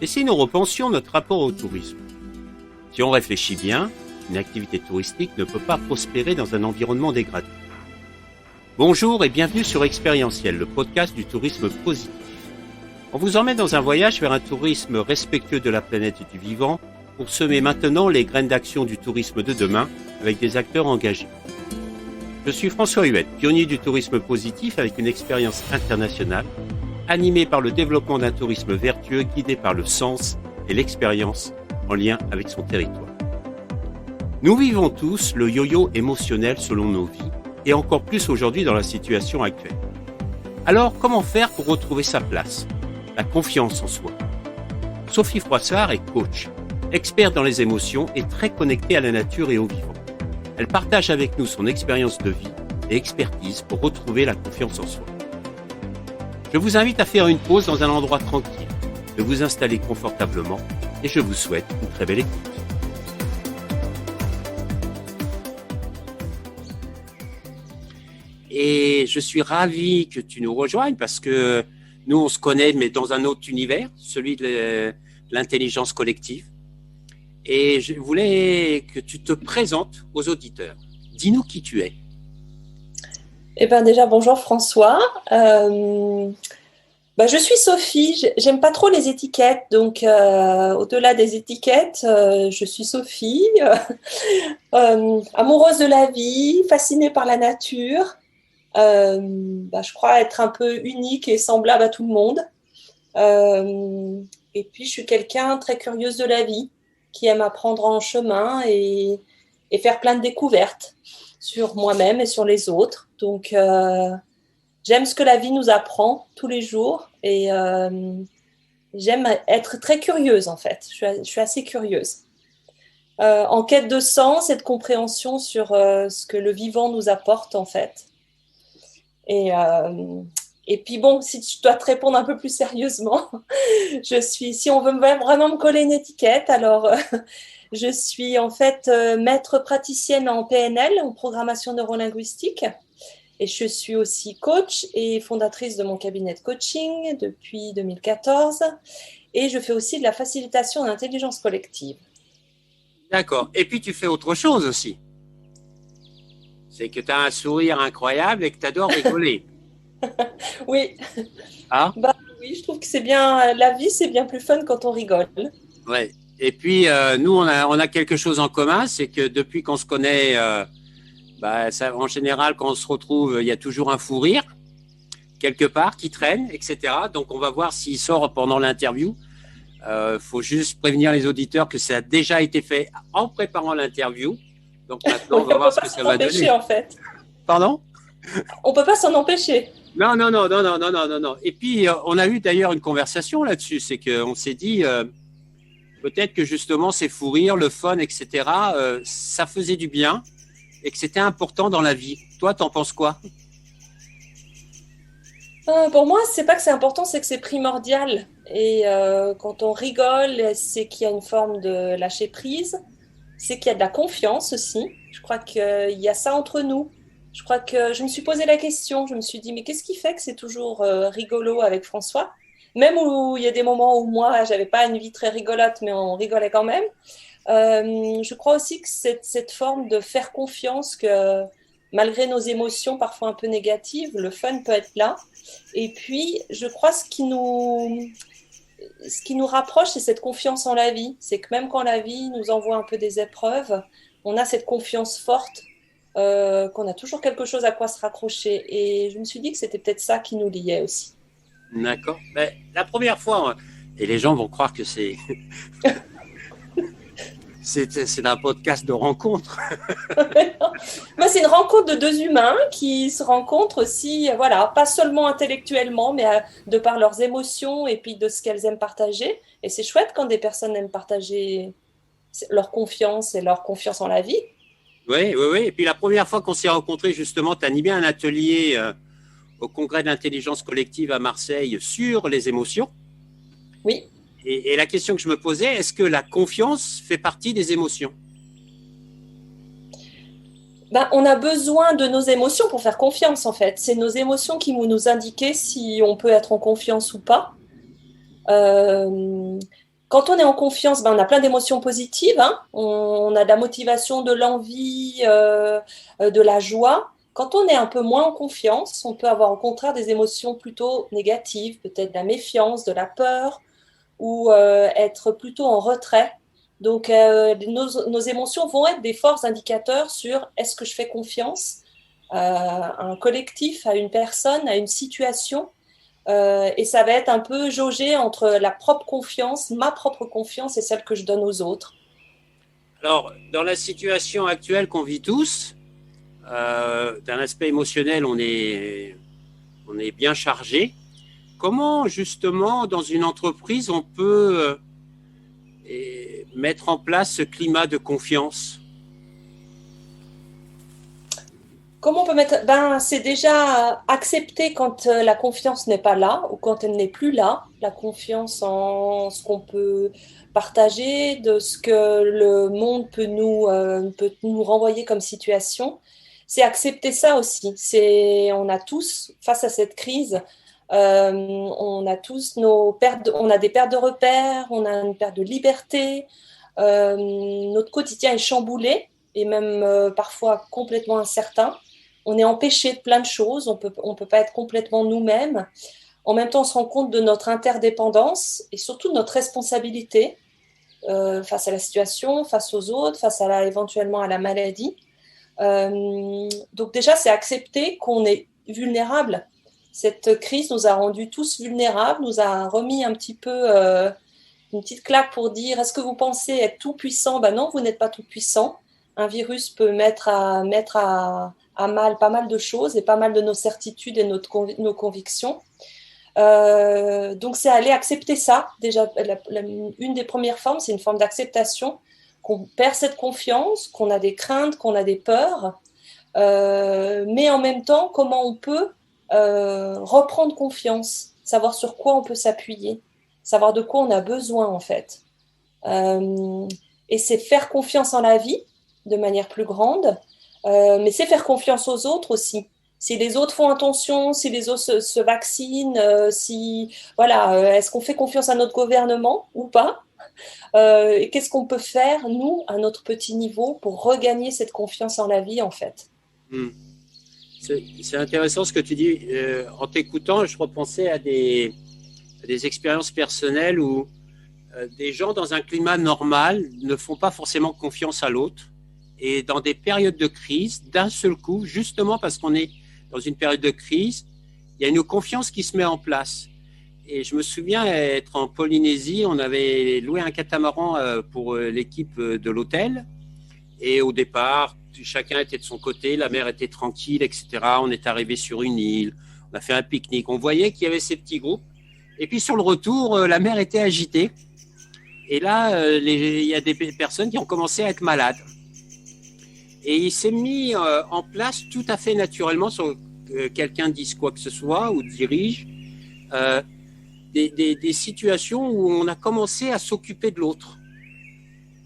Et si nous repensions notre rapport au tourisme? Si on réfléchit bien, une activité touristique ne peut pas prospérer dans un environnement dégradé. Bonjour et bienvenue sur Expérientiel, le podcast du tourisme positif. On vous emmène dans un voyage vers un tourisme respectueux de la planète et du vivant pour semer maintenant les graines d'action du tourisme de demain avec des acteurs engagés. Je suis François Huette, pionnier du tourisme positif avec une expérience internationale, animé par le développement d'un tourisme vertueux guidé par le sens et l'expérience en lien avec son territoire. Nous vivons tous le yo-yo émotionnel selon nos vies et encore plus aujourd'hui dans la situation actuelle. Alors, comment faire pour retrouver sa place? La confiance en soi. Sophie Froissart est coach, experte dans les émotions et très connectée à la nature et au vivant. Elle partage avec nous son expérience de vie et expertise pour retrouver la confiance en soi. Je vous invite à faire une pause dans un endroit tranquille, de vous installer confortablement et je vous souhaite une très belle écoute. Et je suis ravi que tu nous rejoignes parce que nous, on se connaît, mais dans un autre univers, celui de l'intelligence collective. Et je voulais que tu te présentes aux auditeurs. Dis-nous qui tu es. Eh bien déjà, bonjour François. Je suis Sophie. J'aime pas trop les étiquettes. Donc, au-delà des étiquettes, je suis Sophie, amoureuse de la vie, fascinée par la nature. Je crois être un peu unique et semblable à tout le monde. Et puis, je suis quelqu'un très curieuse de la vie, qui aime apprendre en chemin et faire plein de découvertes sur moi-même et sur les autres. Donc, j'aime ce que la vie nous apprend tous les jours et j'aime être très curieuse en fait. Je suis assez curieuse. En quête de sens et de compréhension sur ce que le vivant nous apporte en fait. Et puis bon, si je dois te répondre un peu plus sérieusement, si on veut vraiment me coller une étiquette, alors je suis en fait maître praticienne en PNL, en programmation neurolinguistique, et je suis aussi coach et fondatrice de mon cabinet de coaching depuis 2014, et je fais aussi de la facilitation d'intelligence collective. D'accord. Et puis tu fais autre chose aussi. C'est que tu as un sourire incroyable et que tu adores rigoler. Oui. Ah? Oui, je trouve que c'est bien. La vie, c'est bien plus fun quand on rigole. Ouais. Et puis nous, on a quelque chose en commun, c'est que depuis qu'on se connaît, en général, quand on se retrouve, il y a toujours un fou rire quelque part qui traîne, etc. Donc, on va voir s'il sort pendant l'interview. Faut juste prévenir les auditeurs que ça a déjà été fait en préparant l'interview. Donc maintenant, on va voir ce que ça va donner. En fait. Pardon? On peut pas s'en empêcher. Non. Et puis, on a eu d'ailleurs une conversation là-dessus. C'est qu'on s'est dit, peut-être que justement, ces fous rires, le fun, etc., ça faisait du bien et que c'était important dans la vie. Toi, t'en penses quoi? Pour moi, c'est pas que c'est important, c'est que c'est primordial. Et quand on rigole, c'est qu'il y a une forme de lâcher prise, c'est qu'il y a de la confiance aussi. Je crois qu'il y a ça entre nous. Je crois que je me suis posé la question, je me suis dit, mais qu'est-ce qui fait que c'est toujours rigolo avec François? Même où il y a des moments où moi, j'avais pas une vie très rigolote, mais on rigolait quand même. Je crois aussi que cette forme de faire confiance que malgré nos émotions parfois un peu négatives, le fun peut être là. Et puis, je crois ce qui nous rapproche, c'est cette confiance en la vie. C'est que même quand la vie nous envoie un peu des épreuves, on a cette confiance forte qu'on a toujours quelque chose à quoi se raccrocher. Et je me suis dit que c'était peut-être ça qui nous liait aussi. D'accord. Mais la première fois, et les gens vont croire que c'est un podcast de rencontre. C'est une rencontre de deux humains qui se rencontrent aussi, voilà, pas seulement intellectuellement, mais de par leurs émotions et puis de ce qu'elles aiment partager. Et c'est chouette quand des personnes aiment partager leur confiance et leur confiance en la vie. Oui. Et puis la première fois qu'on s'est rencontrés, justement, tu as animé un atelier au congrès d'intelligence collective à Marseille sur les émotions. Oui. Et la question que je me posais, est-ce que la confiance fait partie des émotions? On a besoin de nos émotions pour faire confiance, en fait. C'est nos émotions qui vont nous indiquer si on peut être en confiance ou pas. Quand on est en confiance, ben, on a plein d'émotions positives, hein. On a de la motivation, de l'envie, de la joie. Quand on est un peu moins en confiance, on peut avoir au contraire des émotions plutôt négatives, peut-être de la méfiance, de la peur, ou être plutôt en retrait. Donc, nos émotions vont être des forts indicateurs sur est-ce que je fais confiance à un collectif, à une personne, à une situation. Et ça va être un peu jaugé entre la propre confiance, ma propre confiance et celle que je donne aux autres. Alors, dans la situation actuelle qu'on vit tous, d'un aspect émotionnel, on est bien chargé. Comment, justement, dans une entreprise, on peut mettre en place ce climat de confiance? Comment on peut mettre... Ben, c'est déjà accepter quand la confiance n'est pas là ou quand elle n'est plus là. La confiance en ce qu'on peut partager, de ce que le monde peut nous renvoyer comme situation. C'est accepter ça aussi. On a tous, face à cette crise, on a tous on a des pertes de repères, on a une perte de liberté, notre quotidien est chamboulé et même parfois complètement incertain. On est empêché de plein de choses, on peut pas être complètement nous-mêmes. En même temps, on se rend compte de notre interdépendance et surtout de notre responsabilité face à la situation, face aux autres, éventuellement à la maladie. Donc déjà, c'est accepter qu'on est vulnérable. Cette crise nous a rendus tous vulnérables, nous a remis un petit peu une petite claque pour dire est-ce que vous pensez être tout puissant? Ben non, vous n'êtes pas tout puissant. Un virus peut mettre à mal pas mal de choses et pas mal de nos certitudes et nos convictions. Donc c'est aller accepter ça. Déjà, une des premières formes, c'est une forme d'acceptation, qu'on perd cette confiance, qu'on a des craintes, qu'on a des peurs, mais en même temps, comment on peut reprendre confiance, savoir sur quoi on peut s'appuyer, savoir de quoi on a besoin en fait. Et c'est faire confiance en la vie de manière plus grande, mais c'est faire confiance aux autres aussi. Si les autres font attention, si les autres se vaccinent, si voilà, est-ce qu'on fait confiance à notre gouvernement ou pas? Et qu'est-ce qu'on peut faire nous à notre petit niveau pour regagner cette confiance en la vie en fait? Hmm. C'est intéressant ce que tu dis. En t'écoutant, je repensais à des expériences personnelles où des gens dans un climat normal ne font pas forcément confiance à l'autre. Et dans des périodes de crise, d'un seul coup, justement parce qu'on est dans une période de crise, il y a une confiance qui se met en place. Et je me souviens être en Polynésie, on avait loué un catamaran pour l'équipe de l'hôtel. Et au départ, chacun était de son côté, la mer était tranquille, etc. On est arrivé sur une île, on a fait un pique-nique. On voyait qu'il y avait ces petits groupes. Et puis sur le retour, la mer était agitée. Et là, il y a des personnes qui ont commencé à être malades. Et il s'est mis en place tout à fait naturellement, sans que quelqu'un dise quoi que ce soit ou dirige, euh, des situations où on a commencé à s'occuper de l'autre.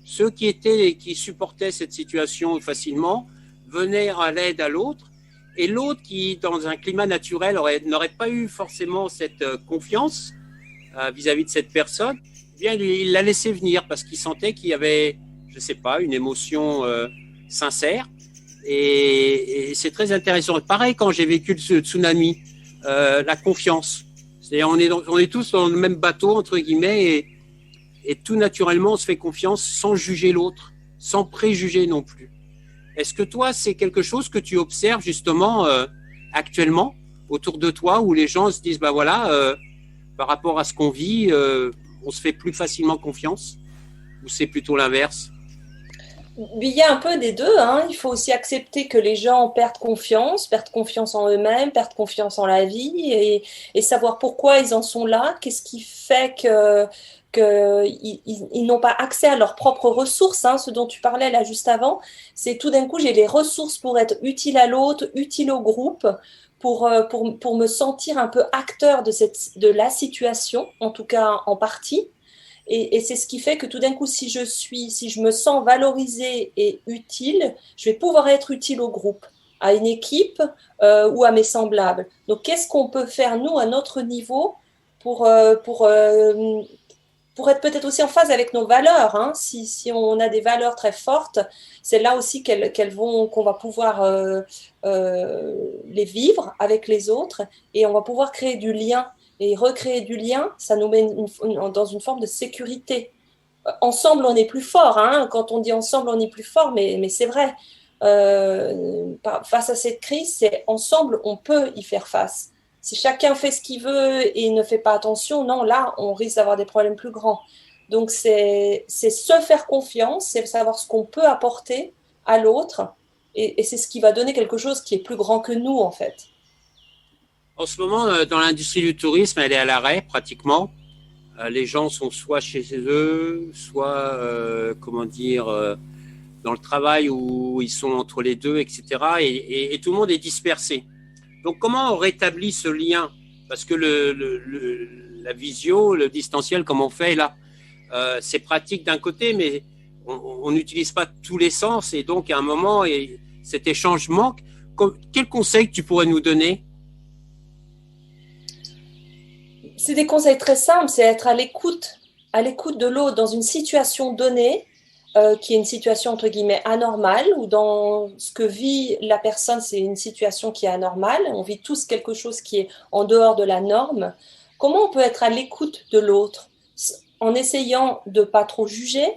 Ceux qui supportaient cette situation facilement venaient à l'aide à l'autre, et l'autre qui, dans un climat naturel, n'aurait pas eu forcément cette confiance vis-à-vis de cette personne, eh bien, il l'a laissé venir parce qu'il sentait qu'il y avait, je ne sais pas, une émotion sincère. Et c'est très intéressant. Pareil quand j'ai vécu le tsunami, la confiance. C'est-à-dire on est tous dans le même bateau, entre guillemets, et tout naturellement, on se fait confiance sans juger l'autre, sans préjuger non plus. Est-ce que toi, c'est quelque chose que tu observes justement actuellement autour de toi, où les gens se disent, bah voilà, par rapport à ce qu'on vit, on se fait plus facilement confiance, ou c'est plutôt l'inverse? Il y a un peu des deux, hein. Il faut aussi accepter que les gens perdent confiance en eux-mêmes, perdent confiance en la vie et savoir pourquoi ils en sont là, qu'est-ce qui fait qu'ils n'ont pas accès à leurs propres ressources, hein, ce dont tu parlais là juste avant. C'est tout d'un coup, j'ai les ressources pour être utile à l'autre, utile au groupe, pour me sentir un peu acteur de la situation, en tout cas en partie. Et c'est ce qui fait que tout d'un coup, si je me sens valorisée et utile, je vais pouvoir être utile au groupe, à une équipe ou à mes semblables. Donc, qu'est-ce qu'on peut faire, nous, à notre niveau, pour pour être peut-être aussi en phase avec nos valeurs. Hein. Si on a des valeurs très fortes, c'est là aussi qu'on va pouvoir les vivre avec les autres et on va pouvoir créer du lien. Et recréer du lien, ça nous met dans une forme de sécurité. Ensemble, on est plus fort. Hein. Quand on dit ensemble, on est plus fort, mais c'est vrai. Face à cette crise, c'est ensemble, on peut y faire face. Si chacun fait ce qu'il veut et ne fait pas attention, non, là, on risque d'avoir des problèmes plus grands. Donc, c'est se faire confiance, c'est savoir ce qu'on peut apporter à l'autre, et c'est ce qui va donner quelque chose qui est plus grand que nous, en fait. En ce moment, dans l'industrie du tourisme, elle est à l'arrêt pratiquement. Les gens sont soit chez eux, soit, comment dire, dans le travail où ils sont entre les deux, etc. Et tout le monde est dispersé. Donc, comment on rétablit ce lien? Parce que la visio, le distanciel, comme on fait là, c'est pratique d'un côté, mais on n'utilise pas tous les sens. Et donc, à un moment, cet échange manque. Quel conseil tu pourrais nous donner? C'est des conseils très simples, c'est être à l'écoute de l'autre dans une situation donnée, qui est une situation entre guillemets anormale, ou dans ce que vit la personne, c'est une situation qui est anormale. On vit tous quelque chose qui est en dehors de la norme. Comment on peut être à l'écoute de l'autre en essayant de pas trop juger,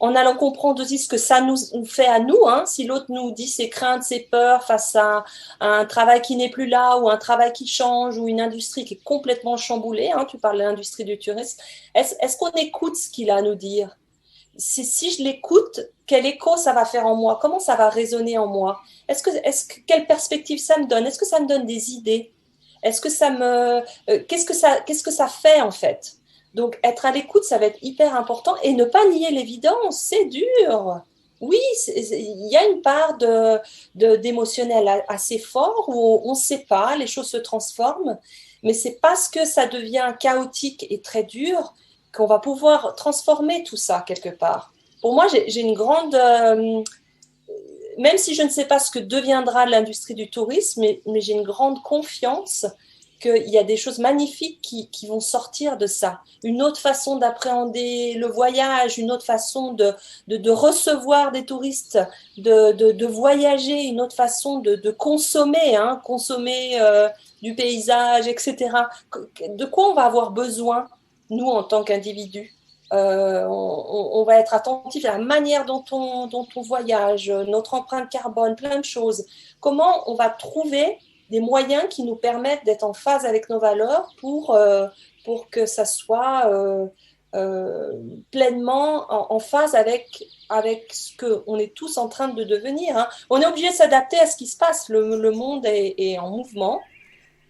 en allant comprendre aussi ce que ça nous fait à nous. Hein. Si l'autre nous dit ses craintes, ses peurs face à un travail qui n'est plus là, ou un travail qui change, ou une industrie qui est complètement chamboulée, hein, tu parles de l'industrie du tourisme, est-ce qu'on écoute ce qu'il a à nous dire? Si je l'écoute, quel écho ça va faire en moi? Comment ça va résonner en moi? Quelle perspective ça me donne? Est-ce que ça me donne des idées? Est-ce que ça me, qu'est-ce que ça fait en fait? Donc être à l'écoute, ça va être hyper important, et ne pas nier l'évidence, c'est dur. Oui, il y a une part d'émotionnel assez fort où on ne sait pas, les choses se transforment, mais c'est parce que ça devient chaotique et très dur qu'on va pouvoir transformer tout ça quelque part. Pour moi, j'ai une grande, même si je ne sais pas ce que deviendra l'industrie du tourisme, mais j'ai une grande confiance qu'il y a des choses magnifiques qui vont sortir de ça. Une autre façon d'appréhender le voyage, une autre façon de recevoir des touristes, de voyager, une autre façon de consommer, hein, consommer du paysage, etc. De quoi on va avoir besoin, nous, en tant qu'individus? On va être attentif à la manière dont on voyage, notre empreinte carbone, plein de choses. Comment on va trouver des moyens qui nous permettent d'être en phase avec nos valeurs pour que ça soit pleinement en phase avec ce qu'on est tous en train de devenir. Hein. On est obligé de s'adapter à ce qui se passe. Le monde est en mouvement,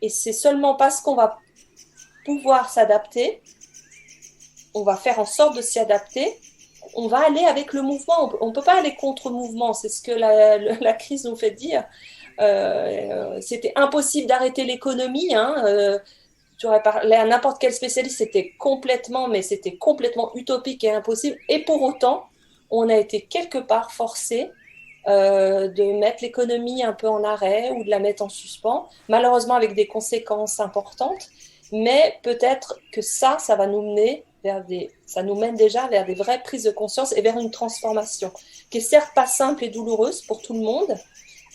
et c'est seulement parce qu'on va pouvoir s'adapter, on va faire en sorte de s'y adapter, on va aller avec le mouvement. On ne peut pas aller contre le mouvement, c'est ce que la crise nous fait dire. C'était impossible d'arrêter l'économie. Hein. Tu aurais parlé à n'importe quel spécialiste, c'était complètement utopique et impossible. Et pour autant, on a été quelque part forcé de mettre l'économie un peu en arrêt ou de la mettre en suspens, malheureusement avec des conséquences importantes. Mais peut-être que ça va nous mener ça nous mène déjà vers des vraies prises de conscience et vers une transformation qui est certes pas simple et douloureuse pour tout le monde,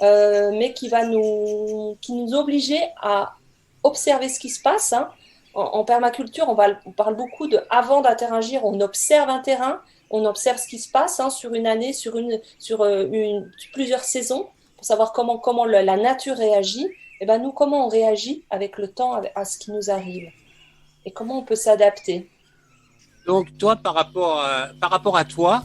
mais qui nous obliger à observer ce qui se passe. Hein. En permaculture, on parle beaucoup de, avant d'interagir, on observe un terrain, on observe ce qui se passe, hein, sur une année, sur plusieurs saisons, pour savoir comment la nature réagit. Et ben nous, comment on réagit avec le temps à ce qui nous arrive, et comment on peut s'adapter. Donc, toi, par rapport à toi,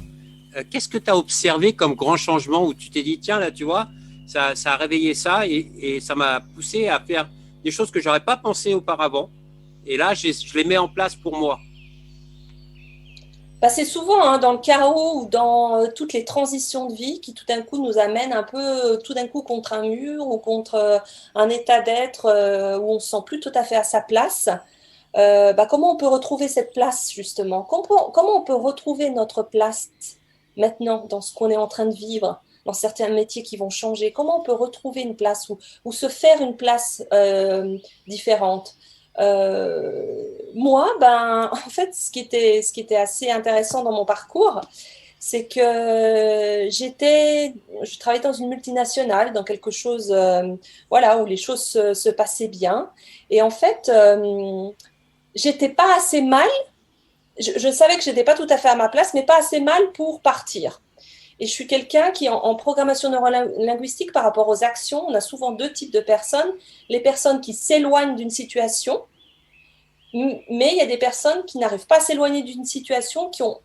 qu'est-ce que tu as observé comme grand changement où tu t'es dit, tiens, là, tu vois, ça a réveillé ça et ça m'a poussé à faire des choses que j'aurais pas pensé auparavant. Et là, je les mets en place pour moi. Bah, c'est souvent, hein, dans le chaos ou dans toutes les transitions de vie qui tout d'un coup nous amènent un peu tout d'un coup contre un mur ou contre un état d'être où on ne se sent plus tout à fait à sa place. Bah, comment on peut retrouver cette place justement? Comment on peut retrouver notre place maintenant dans ce qu'on est en train de vivre, dans certains métiers qui vont changer? Comment on peut retrouver une place ou se faire une place différente? moi, ben, en fait, ce qui était assez intéressant dans mon parcours, c'est que je travaillais dans une multinationale, dans quelque chose, voilà, où les choses se passaient bien. Et en fait, j'étais pas assez mal. Je savais que j'étais pas tout à fait à ma place, mais pas assez mal pour partir. Et je suis quelqu'un qui, en programmation neurolinguistique, par rapport aux actions, on a souvent deux types de personnes. Les personnes qui s'éloignent d'une situation, mais il y a des personnes qui n'arrivent pas à s'éloigner d'une situation, qui ont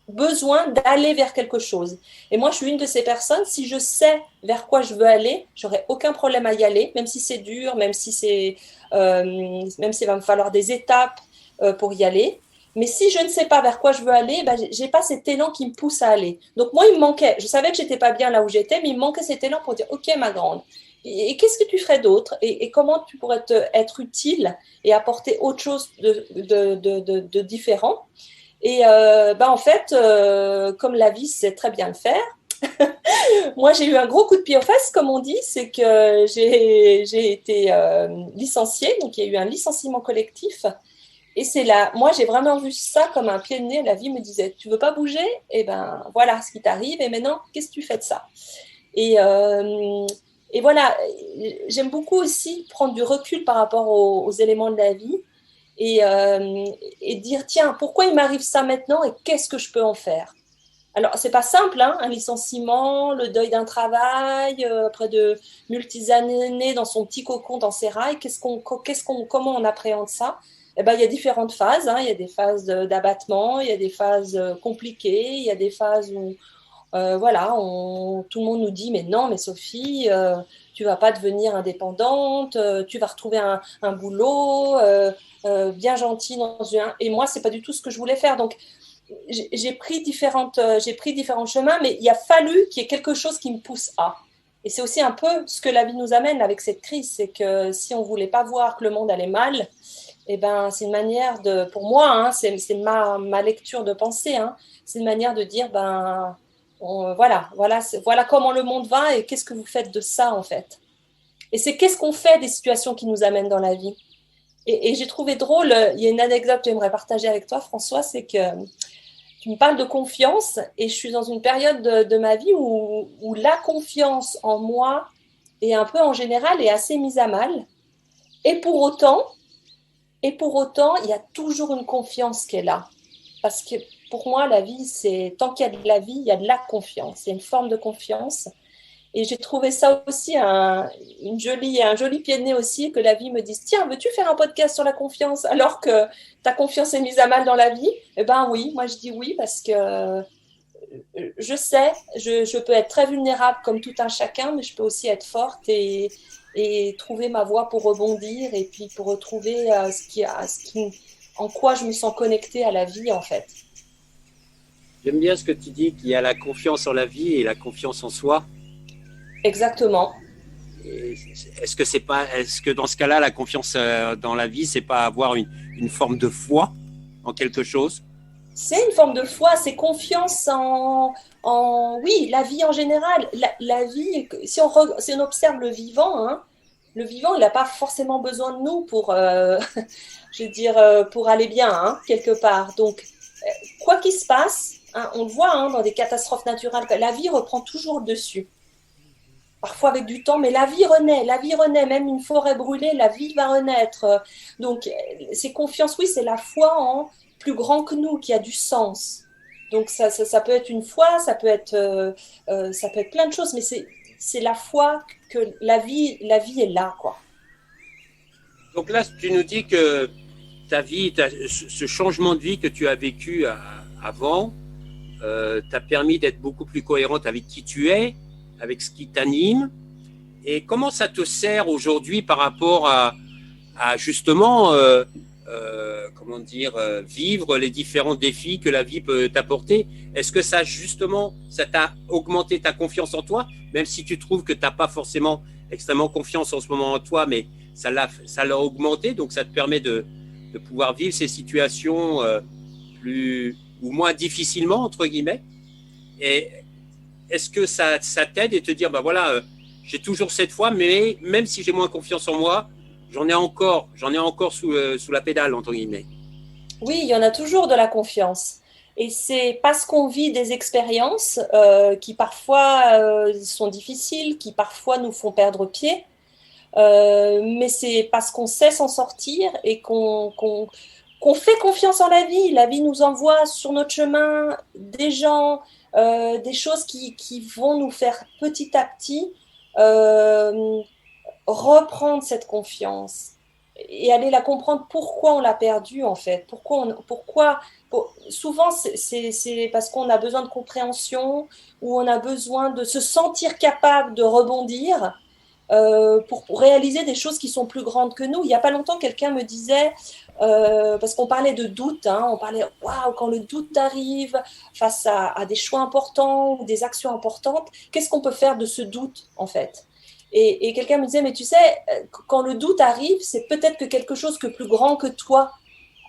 besoin d'aller vers quelque chose. Et moi, je suis une de ces personnes, si je sais vers quoi je veux aller, j'aurai aucun problème à y aller, même si c'est dur, même s'il va me falloir des étapes pour y aller. Mais si je ne sais pas vers quoi je veux aller, ben, j'ai pas cet élan qui me pousse à aller. Donc moi, il me manquait. Je savais que j'étais pas bien là où j'étais, mais il me manquait cet élan pour dire, OK, ma grande, et qu'est-ce que tu ferais d'autre, et comment tu pourrais être utile et apporter autre chose de différent. Et ben en fait, comme la vie sait très bien le faire, moi j'ai eu un gros coup de pied aux fesses, comme on dit, c'est que j'ai été licenciée, donc il y a eu un licenciement collectif. Et c'est là, moi j'ai vraiment vu ça comme un pied de nez. La vie me disait, tu veux pas bouger? Et ben voilà ce qui t'arrive. Et maintenant, qu'est-ce que tu fais de ça? Et, euh, et voilà, j'aime beaucoup aussi prendre du recul par rapport aux éléments de la vie et dire, tiens, pourquoi il m'arrive ça maintenant et qu'est-ce que je peux en faire? Alors, c'est pas simple, hein, un licenciement, le deuil d'un travail, après de multiples années dans son petit cocon, dans ses rails, comment on appréhende ça? Eh ben, il y a différentes phases, hein. Il y a des phases d'abattement, il y a des phases compliquées, il y a des phases où voilà, tout le monde nous dit, mais non, mais Sophie, tu vas pas devenir indépendante, tu vas retrouver un boulot bien gentil et moi, c'est pas du tout ce que je voulais faire. Donc, j'ai pris différents chemins, mais il a fallu qu'il y ait quelque chose qui me pousse à. Et c'est aussi un peu ce que la vie nous amène avec cette crise, c'est que si on voulait pas voir que le monde allait mal, eh ben, c'est une manière pour moi, hein, c'est ma lecture de pensée, hein, c'est une manière de dire, ben, voilà comment le monde va et qu'est-ce que vous faites de ça en fait. Et c'est qu'est-ce qu'on fait des situations qui nous amènent dans la vie. Et j'ai trouvé drôle, il y a une anecdote que j'aimerais partager avec toi, François, c'est que tu me parles de confiance et je suis dans une période de ma vie où la confiance en moi et un peu en général est assez mise à mal. Et pour autant, il y a toujours une confiance qui est là. Parce que pour moi, la vie, c'est tant qu'il y a de la vie, il y a de la confiance. Il y a une forme de confiance. Et j'ai trouvé ça aussi un joli pied de nez aussi, que la vie me dise, tiens, veux-tu faire un podcast sur la confiance alors que ta confiance est mise à mal dans la vie? Eh ben oui, moi je dis oui parce que je sais, je peux être très vulnérable comme tout un chacun, mais je peux aussi être forte et trouver ma voie pour rebondir et puis pour retrouver en quoi je me sens connectée à la vie en fait. J'aime bien ce que tu dis, qu'il y a la confiance en la vie et la confiance en soi. Exactement. Est-ce que dans ce cas-là, la confiance dans la vie, c'est pas avoir une forme de foi en quelque chose? C'est une forme de foi, c'est confiance oui, la vie en général. La vie, si on observe le vivant, hein, le vivant, il n'a pas forcément besoin de nous pour, je veux dire, pour aller bien, hein, quelque part. Donc, quoi qu'il se passe, hein, on le voit hein, dans des catastrophes naturelles, la vie reprend toujours le dessus. Parfois avec du temps, mais la vie renaît, même une forêt brûlée, la vie va renaître. Donc, c'est confiance, oui, c'est la foi en plus grand que nous, qui a du sens. Donc, ça peut être une foi, ça peut être plein de choses, mais c'est la foi que la vie est là, quoi. Donc là, tu nous dis que ta vie, ce changement de vie que tu as vécu avant, t'a permis d'être beaucoup plus cohérente avec qui tu es, avec ce qui t'anime. Et comment ça te sert aujourd'hui par rapport à justement, comment dire, vivre les différents défis que la vie peut t'apporter? Est-ce que ça, justement, ça t'a augmenté ta confiance en toi, même si tu trouves que tu n'as pas forcément extrêmement confiance en ce moment en toi, mais ça l'a augmenté, donc ça te permet de pouvoir vivre ces situations plus ou moins difficilement, entre guillemets. Et est-ce que ça t'aide et te dire, bah voilà, j'ai toujours cette foi, mais même si j'ai moins confiance en moi, j'en ai encore sous la pédale, entre guillemets. Oui, il y en a toujours de la confiance. Et c'est parce qu'on vit des expériences qui parfois sont difficiles, qui parfois nous font perdre pied, mais c'est parce qu'on sait s'en sortir et qu'on fait confiance en la vie. La vie nous envoie sur notre chemin des gens, des choses qui vont nous faire petit à petit euh, reprendre cette confiance et aller la comprendre pourquoi on l'a perdue en fait. Souvent c'est parce qu'on a besoin de compréhension ou on a besoin de se sentir capable de rebondir pour réaliser des choses qui sont plus grandes que nous. Il n'y a pas longtemps, quelqu'un me disait, parce qu'on parlait de doute, hein, on parlait, waouh, quand le doute arrive face à des choix importants ou des actions importantes, qu'est-ce qu'on peut faire de ce doute, en fait? Et quelqu'un me disait, mais tu sais, quand le doute arrive, c'est peut-être que quelque chose que plus grand que toi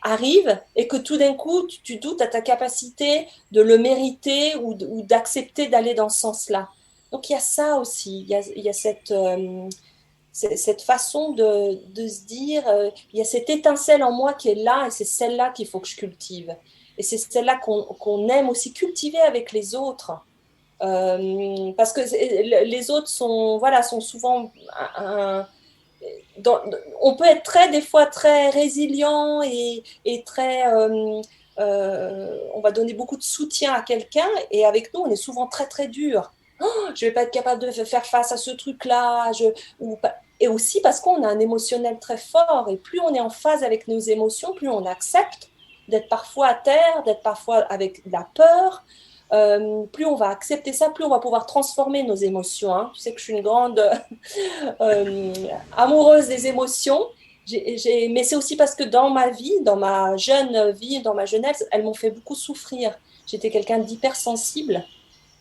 arrive et que tout d'un coup, tu doutes à ta capacité de le mériter ou d'accepter d'aller dans ce sens-là. Donc il y a ça aussi, il y a cette façon de se dire, il y a cette étincelle en moi qui est là et c'est celle-là qu'il faut que je cultive. Et c'est celle-là qu'on aime aussi cultiver avec les autres. Parce que les autres sont, voilà, sont souvent dans, on peut être des fois très résilient et très, on va donner beaucoup de soutien à quelqu'un et avec nous, on est souvent très dur. Oh, je vais pas être capable de faire face à ce truc-là. Et aussi parce qu'on a un émotionnel très fort et plus on est en phase avec nos émotions, plus on accepte d'être parfois à terre, d'être parfois avec de la peur. Plus on va accepter ça, plus on va pouvoir transformer nos émotions. Hein. Tu sais que je suis une grande amoureuse des émotions, mais c'est aussi parce que dans ma vie, dans ma jeune vie, dans ma jeunesse, elles m'ont fait beaucoup souffrir. J'étais quelqu'un d'hypersensible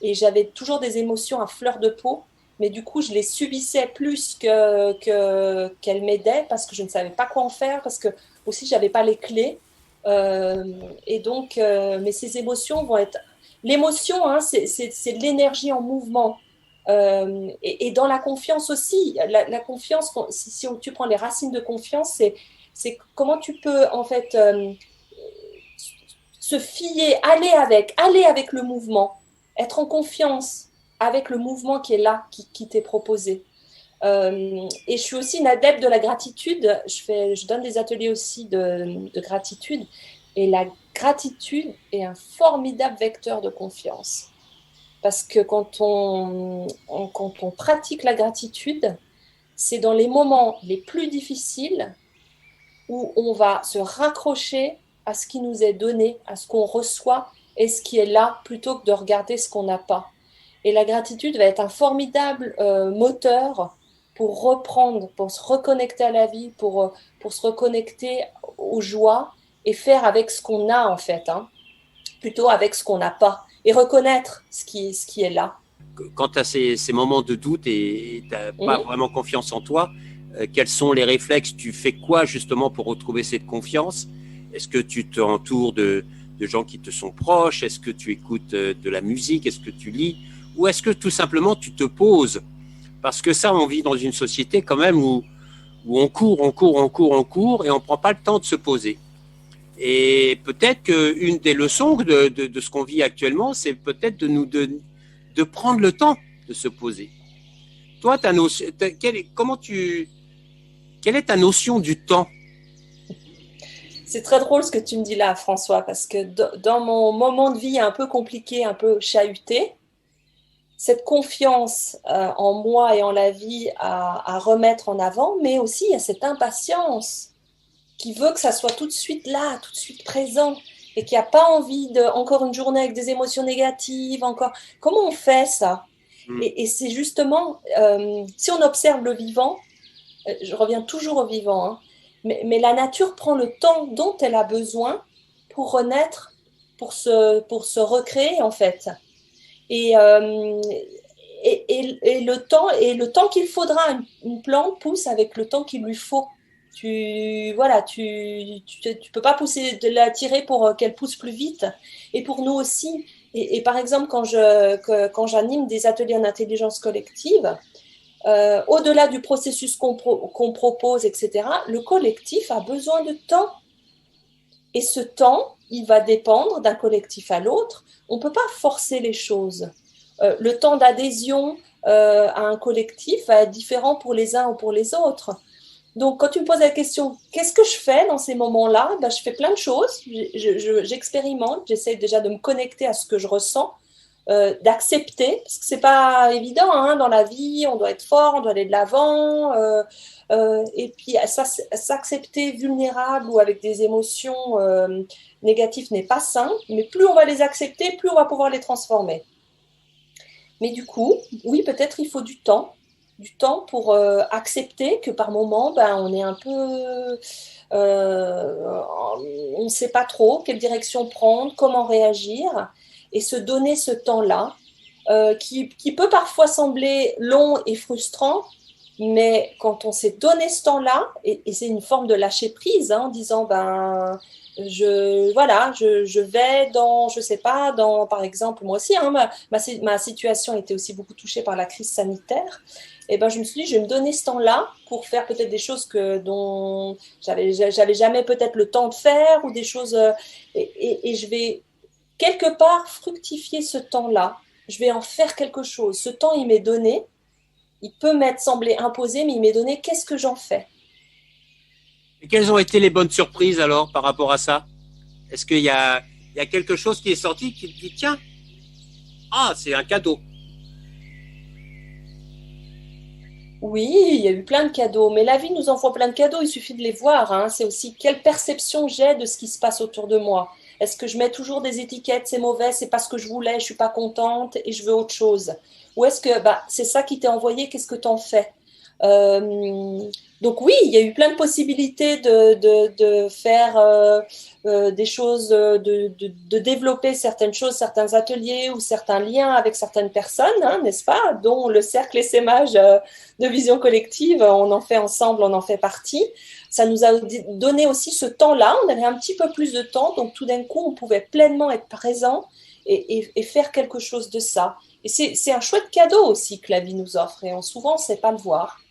et j'avais toujours des émotions à fleur de peau, mais du coup, je les subissais plus qu'elles m'aidaient parce que je ne savais pas quoi en faire, parce que aussi, je n'avais pas les clés. Et donc, mais ces émotions vont être... L'émotion, hein, c'est de l'énergie en mouvement. Et dans la confiance aussi, la confiance, si tu prends les racines de confiance, c'est comment tu peux en fait se fier, aller avec le mouvement, être en confiance avec le mouvement qui est là, qui t'est proposé. Et je suis aussi une adepte de la gratitude. Je donne des ateliers aussi de gratitude. Et la gratitude est un formidable vecteur de confiance. Parce que quand on pratique la gratitude, c'est dans les moments les plus difficiles où on va se raccrocher à ce qui nous est donné, à ce qu'on reçoit et ce qui est là, plutôt que de regarder ce qu'on n'a pas. Et la gratitude va être un formidable moteur pour reprendre, pour se reconnecter à la vie, pour se reconnecter aux joies et faire avec ce qu'on a en fait, hein, plutôt avec ce qu'on n'a pas, et reconnaître ce qui est là. Quand tu as ces moments de doute et tu n'as pas vraiment confiance en toi, quels sont les réflexes? Tu fais quoi justement pour retrouver cette confiance? Est-ce que tu t'entoures de gens qui te sont proches? Est-ce que tu écoutes de la musique? Est-ce que tu lis? Ou est-ce que tout simplement tu te poses? Parce que ça, on vit dans une société quand même où on court et on ne prend pas le temps de se poser. Et peut-être qu'une des leçons de ce qu'on vit actuellement, c'est peut-être de prendre le temps de se poser. Toi, quelle est ta notion du temps? C'est très drôle ce que tu me dis là, François, parce que dans mon moment de vie un peu compliqué, un peu chahuté, cette confiance en moi et en la vie à remettre en avant, mais aussi il y a cette impatience qui veut que ça soit tout de suite là, tout de suite présent, et qui n'a pas envie de encore une journée avec des émotions négatives, encore. Comment on fait ça? Et c'est justement, si on observe le vivant, je reviens toujours au vivant, hein, mais la nature prend le temps dont elle a besoin pour renaître, pour se recréer en fait. Et, euh, et le temps qu'il faudra, une plante pousse avec le temps qu'il lui faut. Voilà, tu peux pas la tirer pour qu'elle pousse plus vite. Et pour nous aussi. Et par exemple, quand j'anime des ateliers en intelligence collective, au-delà du processus qu'on propose, etc., le collectif a besoin de temps. Et ce temps, il va dépendre d'un collectif à l'autre. On ne peut pas forcer les choses. Le temps d'adhésion à un collectif va être différent pour les uns ou pour les autres. Donc, quand tu me poses la question, qu'est-ce que je fais dans ces moments-là? Ben, je fais plein de choses. J'expérimente, j'essaie déjà de me connecter à ce que je ressens, d'accepter, parce que c'est pas évident hein, dans la vie, on doit être fort, on doit aller de l'avant, et puis s'accepter vulnérable ou avec des émotions négatives n'est pas simple, mais plus on va les accepter, plus on va pouvoir les transformer. Mais du coup, oui, peut-être il faut du temps pour accepter que par moment, ben, on est un peu, on ne sait pas trop quelle direction prendre, comment réagir, et se donner ce temps-là, qui peut parfois sembler long et frustrant, mais quand on s'est donné ce temps-là, et c'est une forme de lâcher prise, hein, en disant, ben, je vais dans, je sais pas, dans, par exemple, moi aussi, hein, ma situation était aussi beaucoup touchée par la crise sanitaire. Et ben, je me suis dit, je vais me donner ce temps-là pour faire peut-être des choses dont j'avais jamais peut-être le temps de faire ou des choses, et je vais quelque part fructifier ce temps-là. Je vais en faire quelque chose. Ce temps, il m'est donné. Il peut m'être semblé imposé, mais il m'est donné. Qu'est-ce que j'en fais? Et quelles ont été les bonnes surprises alors par rapport à ça? Est-ce qu'il y a quelque chose qui est sorti qui te dit tiens, c'est un cadeau? Oui, il y a eu plein de cadeaux, mais la vie nous envoie plein de cadeaux, il suffit de les voir, hein. C'est aussi quelle perception j'ai de ce qui se passe autour de moi. Est-ce que je mets toujours des étiquettes, c'est mauvais, c'est pas ce que je voulais, je suis pas contente et je veux autre chose? Ou est-ce que c'est ça qui t'est envoyé, qu'est-ce que t'en fais? Euh, donc oui, il y a eu plein de possibilités de faire des choses, de développer certaines choses, certains ateliers ou certains liens avec certaines personnes, hein, n'est-ce pas? Dont le cercle essaimage de vision collective, on en fait ensemble, on en fait partie. Ça nous a donné aussi ce temps-là, on avait un petit peu plus de temps, donc tout d'un coup, on pouvait pleinement être présent et faire quelque chose de ça. Et c'est un chouette cadeau aussi que la vie nous offre, et souvent, on ne sait pas le voir.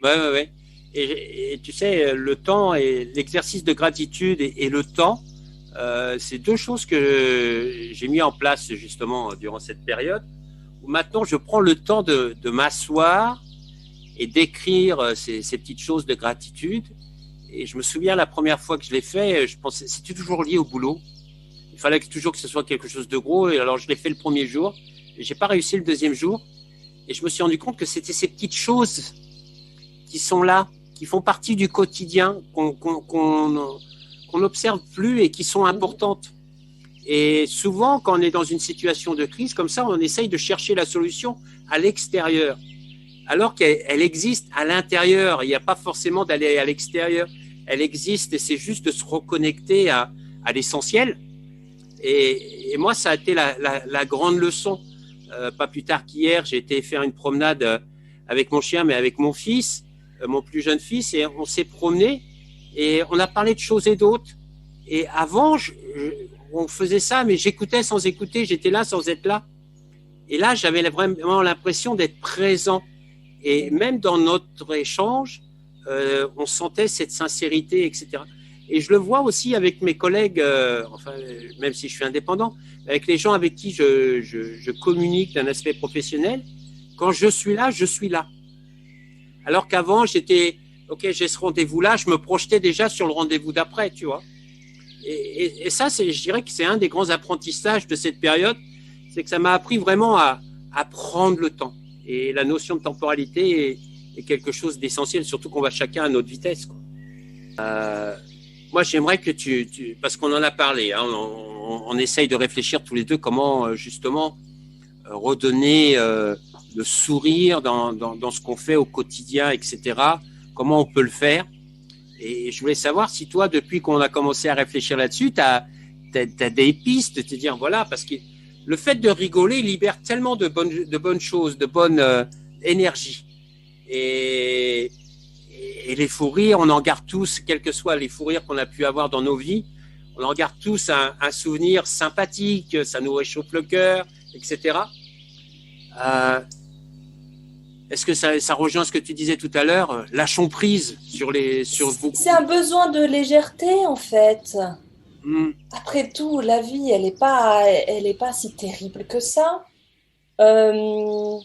Ouais. Et tu sais, le temps et l'exercice de gratitude et le temps, c'est deux choses que j'ai mis en place justement durant cette période où maintenant je prends le temps de m'asseoir et d'écrire ces petites choses de gratitude. Et je me souviens la première fois que je l'ai fait, je pensais c'était toujours lié au boulot. Il fallait toujours que ce soit quelque chose de gros. Et alors je l'ai fait le premier jour. Et j'ai pas réussi le deuxième jour. Et je me suis rendu compte que c'était ces petites choses qui sont là, qui font partie du quotidien, qu'on n'observe plus et qui sont importantes. Et souvent, quand on est dans une situation de crise comme ça, on essaye de chercher la solution à l'extérieur, alors qu'elle existe à l'intérieur. Il n'y a pas forcément d'aller à l'extérieur. Elle existe et c'est juste de se reconnecter à l'essentiel. Et moi, ça a été la grande leçon. Pas plus tard qu'hier, j'ai été faire une promenade avec mon chien, mais avec mon fils, mon plus jeune fils, et on s'est promené et on a parlé de choses et d'autres. Et avant, on faisait ça, mais j'écoutais sans écouter, j'étais là sans être là. Et là, j'avais vraiment l'impression d'être présent. Et même dans notre échange, on sentait cette sincérité, etc. Et je le vois aussi avec mes collègues, même si je suis indépendant, avec les gens avec qui je communique d'un aspect professionnel. Quand je suis là, je suis là. Alors qu'avant, j'étais, ok, j'ai ce rendez-vous-là, je me projetais déjà sur le rendez-vous d'après, tu vois. Et ça, je dirais que c'est un des grands apprentissages de cette période, c'est que ça m'a appris vraiment à prendre le temps. Et la notion de temporalité est quelque chose d'essentiel, surtout qu'on va chacun à notre vitesse, quoi. Moi, j'aimerais que parce qu'on en a parlé, hein, on essaye de réfléchir tous les deux comment justement redonner le sourire dans ce qu'on fait au quotidien, etc. Comment on peut le faire. Et je voulais savoir si toi, depuis qu'on a commencé à réfléchir là-dessus, tu as des pistes, de te dire, voilà, parce que le fait de rigoler libère tellement de bonnes choses, de bonne énergie. Et les fous rires, on en garde tous, quels que soient les fous rires qu'on a pu avoir dans nos vies, on en garde tous un souvenir sympathique, ça nous réchauffe le cœur, etc. est-ce que ça rejoint ce que tu disais tout à l'heure, lâchons prise sur beaucoup. C'est un besoin de légèreté, en fait. Hmm. Après tout, la vie, elle est pas si terrible que ça. Euh,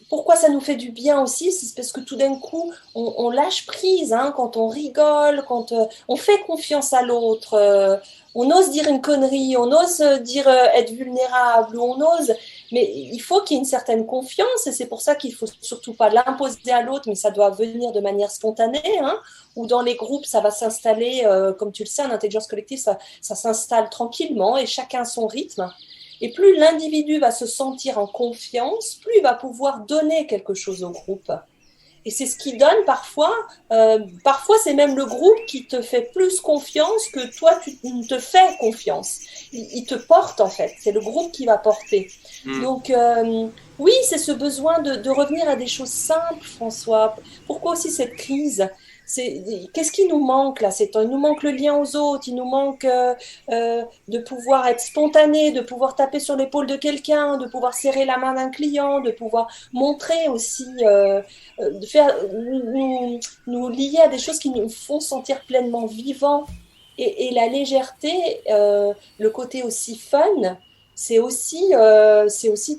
pourquoi ça nous fait du bien aussi? C'est parce que tout d'un coup, on lâche prise, hein, quand on rigole, quand on fait confiance à l'autre, on ose dire une connerie, on ose dire être vulnérable, ou on ose. Mais il faut qu'il y ait une certaine confiance, et c'est pour ça qu'il faut surtout pas l'imposer à l'autre, mais ça doit venir de manière spontanée, hein, ou dans les groupes, ça va s'installer, comme tu le sais, en intelligence collective, ça s'installe tranquillement, et chacun à son rythme. Et plus l'individu va se sentir en confiance, plus il va pouvoir donner quelque chose au groupe. Et c'est ce qui donne parfois, parfois c'est même le groupe qui te fait plus confiance que toi tu te fais confiance. Il te porte en fait, c'est le groupe qui va porter. Hmm. Donc oui, c'est ce besoin de revenir à des choses simples, François. Pourquoi aussi cette crise? Qu'est-ce qui nous manque là ces temps? Il nous manque le lien aux autres, il nous manque de pouvoir être spontané, de pouvoir taper sur l'épaule de quelqu'un, de pouvoir serrer la main d'un client, de pouvoir montrer aussi, de faire nous lier à des choses qui nous font sentir pleinement vivants. Et la légèreté, le côté aussi fun, c'est aussi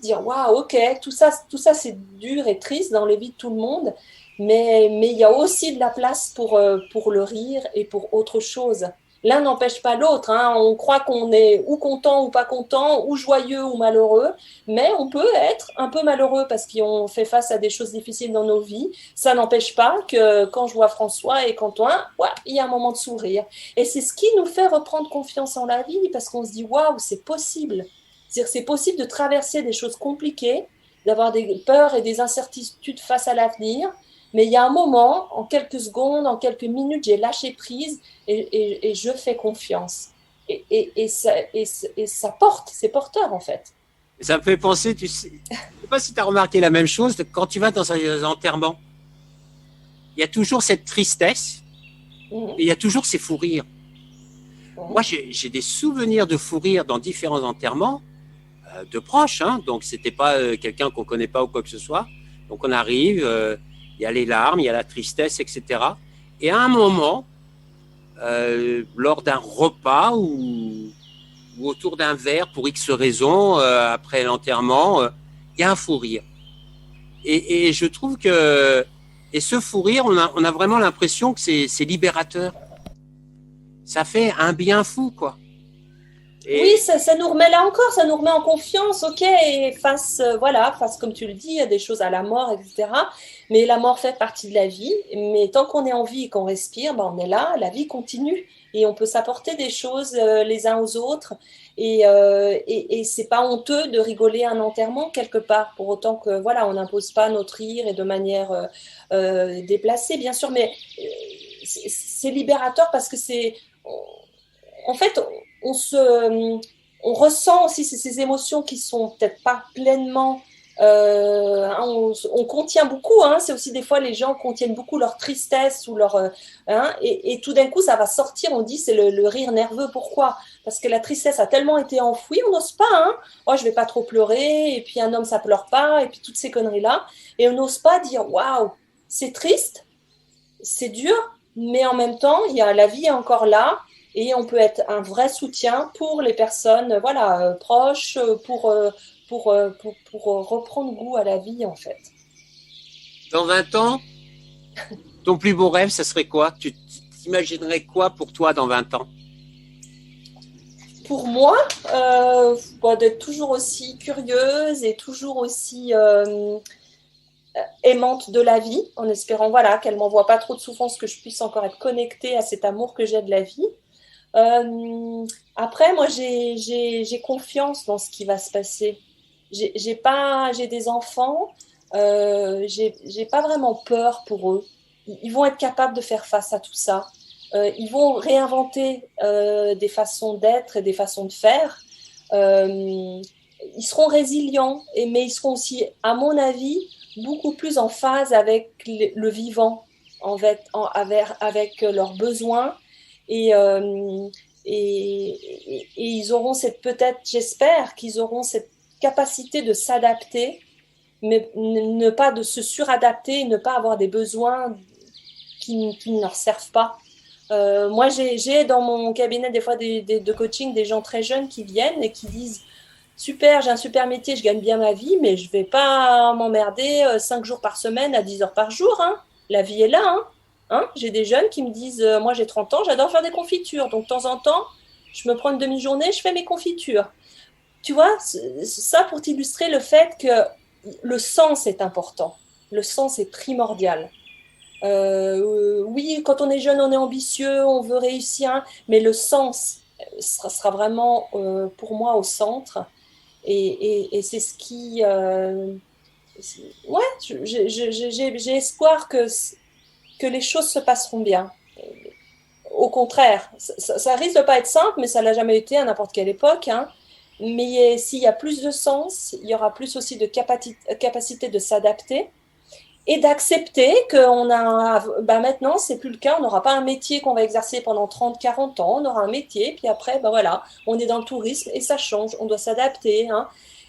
dire waouh, ok, tout ça c'est dur et triste dans les vies de tout le monde, mais il y a aussi de la place pour le rire et pour autre chose. L'un n'empêche pas l'autre, hein. On croit qu'on est ou content ou pas content, ou joyeux ou malheureux, mais on peut être un peu malheureux parce qu'on fait face à des choses difficiles dans nos vies. Ça n'empêche pas que quand je vois François et Quentin, ouais, il y a un moment de sourire. Et c'est ce qui nous fait reprendre confiance en la vie parce qu'on se dit waouh, c'est possible. C'est-à-dire que c'est possible de traverser des choses compliquées, d'avoir des peurs et des incertitudes face à l'avenir, mais il y a un moment, en quelques secondes, en quelques minutes, j'ai lâché prise et je fais confiance. Et ça porte, c'est porteur en fait. Ça me fait penser, tu sais, je sais pas si tu as remarqué la même chose, quand tu vas dans un enterrement, il y a toujours cette tristesse Mhm. et il y a toujours ces fous rires. Moi, Mhm. j'ai des souvenirs de fous rires dans différents enterrements de proches, hein, donc c'était pas quelqu'un qu'on connaît pas ou quoi que ce soit. Donc on arrive, il y a les larmes, il y a la tristesse, etc. Et à un moment, lors d'un repas ou autour d'un verre pour X raisons, après l'enterrement, il y a un fou rire. Et je trouve que et ce fou rire, on a vraiment l'impression que c'est libérateur. Ça fait un bien fou, quoi. Oui, Et ça nous remet là encore, ça nous remet en confiance, ok, et face, voilà, face, comme tu le dis, à des choses à la mort, etc. Mais la mort fait partie de la vie, mais tant qu'on est en vie et qu'on respire, ben, on est là, la vie continue, et on peut s'apporter des choses les uns aux autres, et c'est pas honteux de rigoler à un enterrement quelque part, pour autant que, voilà, on n'impose pas notre rire et de manière déplacée, bien sûr, mais c'est libérateur parce que c'est en fait, on se, on ressent aussi ces émotions qui sont peut-être pas pleinement. On contient beaucoup, hein, c'est aussi des fois les gens contiennent beaucoup leur tristesse ou leur, hein, et tout d'un coup ça va sortir. On dit c'est le rire nerveux. Pourquoi? Parce que la tristesse a tellement été enfouie, on n'ose pas. Hein, oh, je vais pas trop pleurer. Et puis un homme ça pleure pas. Et puis toutes ces conneries là. Et on n'ose pas dire waouh, c'est triste, c'est dur, mais en même temps, il y a la vie est encore là et on peut être un vrai soutien pour les personnes, voilà, proches, pour reprendre goût à la vie en fait. dans 20 ans, ton plus beau rêve, ça serait quoi? Tu t'imaginerais quoi pour toi dans 20 ans? Pour moi, bon, d'être toujours aussi curieuse et toujours aussi aimante de la vie, en espérant voilà qu'elle m'envoie pas trop de souffrance, que je puisse encore être connectée à cet amour que j'ai de la vie. Après, moi, j'ai confiance dans ce qui va se passer. J'ai des enfants, j'ai pas vraiment peur pour eux. Ils vont être capables de faire face à tout ça. Ils vont réinventer des façons d'être et des façons de faire. Euh, ils seront résilients, mais ils seront aussi, à mon avis, beaucoup plus en phase avec le vivant, avec leurs besoins et, et ils auront cette peut-être, j'espère qu'ils auront cette capacité de s'adapter mais ne pas de se suradapter, ne pas avoir des besoins qui ne leur servent pas. Moi, j'ai dans mon cabinet des fois de coaching des gens très jeunes qui viennent et qui disent super, j'ai un super métier, je gagne bien ma vie, mais je ne vais pas m'emmerder 5 jours par semaine à 10 heures par jour. Hein. La vie est là. Hein. J'ai des jeunes qui me disent moi j'ai 30 ans, j'adore faire des confitures. Donc de temps en temps, je me prends une demi-journée, je fais mes confitures. Tu vois, ça pour t'illustrer le fait que le sens est important. Le sens est primordial. Oui, quand on est jeune, on est ambitieux, on veut réussir, mais le sens sera vraiment pour moi au centre. Et c'est ce qui... ouais, j'ai espoir que les choses se passeront bien. Au contraire, ça risque de pas être simple, mais ça l'a jamais été à n'importe quelle époque. Hein. Mais s'il y a plus de sens, il y aura plus aussi de capacité de s'adapter et d'accepter qu'on a, maintenant, c'est plus le cas, on n'aura pas un métier qu'on va exercer pendant 30, 40 ans, on aura un métier, puis après, voilà, on est dans le tourisme et ça change, on doit s'adapter. Hein.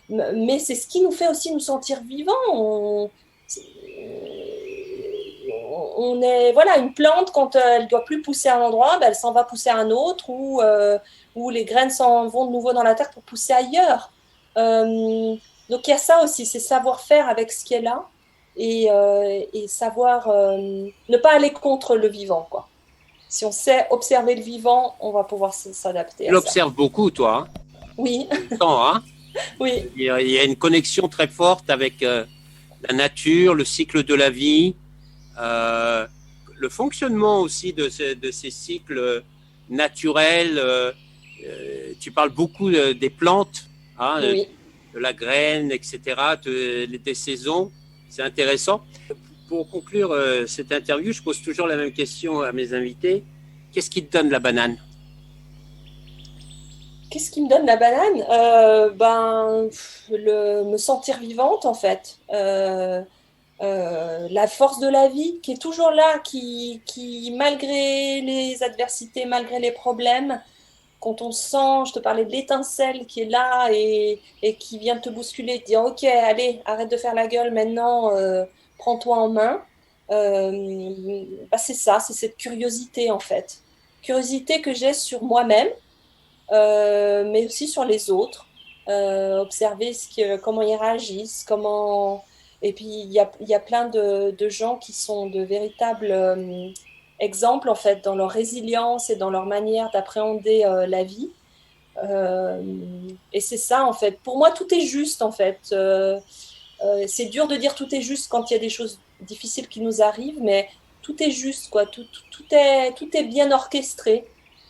Mais c'est ce qui nous fait aussi nous sentir vivants. On est, voilà, une plante, quand elle ne doit plus pousser à un endroit, elle s'en va pousser à un autre, ou les graines s'en vont de nouveau dans la terre pour pousser ailleurs. Donc il y a ça aussi, c'est savoir faire avec ce qui est là et savoir ne pas aller contre le vivant, quoi. Si on sait observer le vivant, on va pouvoir s'adapter. Tu l'observes beaucoup, toi. Hein. Oui. Hein. Oui. Il y a une connexion très forte avec la nature, le cycle de la vie, le fonctionnement aussi de ces cycles naturels. Tu parles beaucoup des plantes, hein, oui. de la graine, etc., des saisons. C'est intéressant. Pour conclure cette interview, je pose toujours la même question à mes invités. Qu'est-ce qui te donne la banane ? Qu'est-ce qui me donne la banane ? Me sentir vivante, en fait. La force de la vie qui est toujours là, qui malgré les adversités, malgré les problèmes, quand on sent, je te parlais de l'étincelle qui est là et qui vient te bousculer, te dire ok, allez, arrête de faire la gueule maintenant, prends-toi en main. C'est ça, c'est cette curiosité en fait. Curiosité que j'ai sur moi-même, mais aussi sur les autres. Observer comment ils réagissent, comment... Et puis, il y a plein de gens qui sont de véritables exemples, en fait, dans leur résilience et dans leur manière d'appréhender la vie. Et c'est ça, en fait. Pour moi, tout est juste, en fait. C'est dur de dire tout est juste quand il y a des choses difficiles qui nous arrivent, mais tout est juste, quoi. Tout est bien orchestré.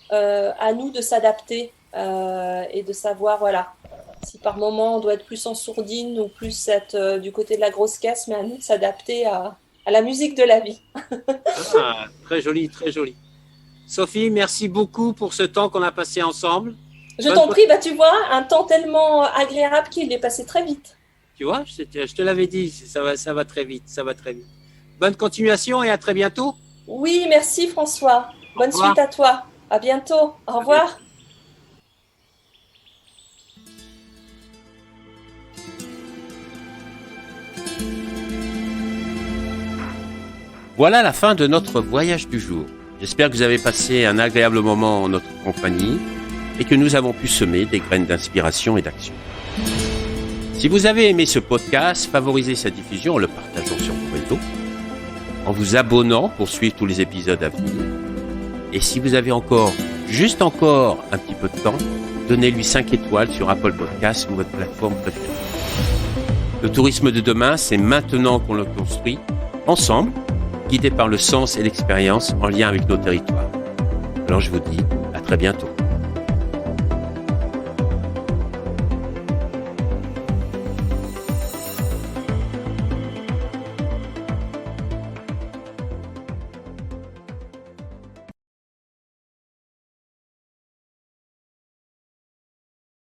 À nous de s'adapter et de savoir, voilà, si par moment on doit être plus en sourdine ou plus être du côté de la grosse caisse, mais à nous de s'adapter à la musique de la vie. Très joli, très joli. Sophie, merci beaucoup pour ce temps qu'on a passé ensemble. Je t'en prie, tu vois, un temps tellement agréable qu'il est passé très vite. Tu vois, je te l'avais dit, ça va très vite, ça va très vite. Bonne continuation et à très bientôt. Oui, merci François. Bonne suite à toi. À bientôt. Au revoir. Voilà la fin de notre voyage du jour. J'espère que vous avez passé un agréable moment en notre compagnie et que nous avons pu semer des graines d'inspiration et d'action. Si vous avez aimé ce podcast, favorisez sa diffusion en le partageant sur vos réseaux, en vous abonnant pour suivre tous les épisodes à venir. Et si vous avez juste encore un petit peu de temps, donnez-lui 5 étoiles sur Apple Podcasts ou votre plateforme préférée. Le tourisme de demain, c'est maintenant qu'on le construit, ensemble, guidé par le sens et l'expérience en lien avec nos territoires. Alors je vous dis à très bientôt.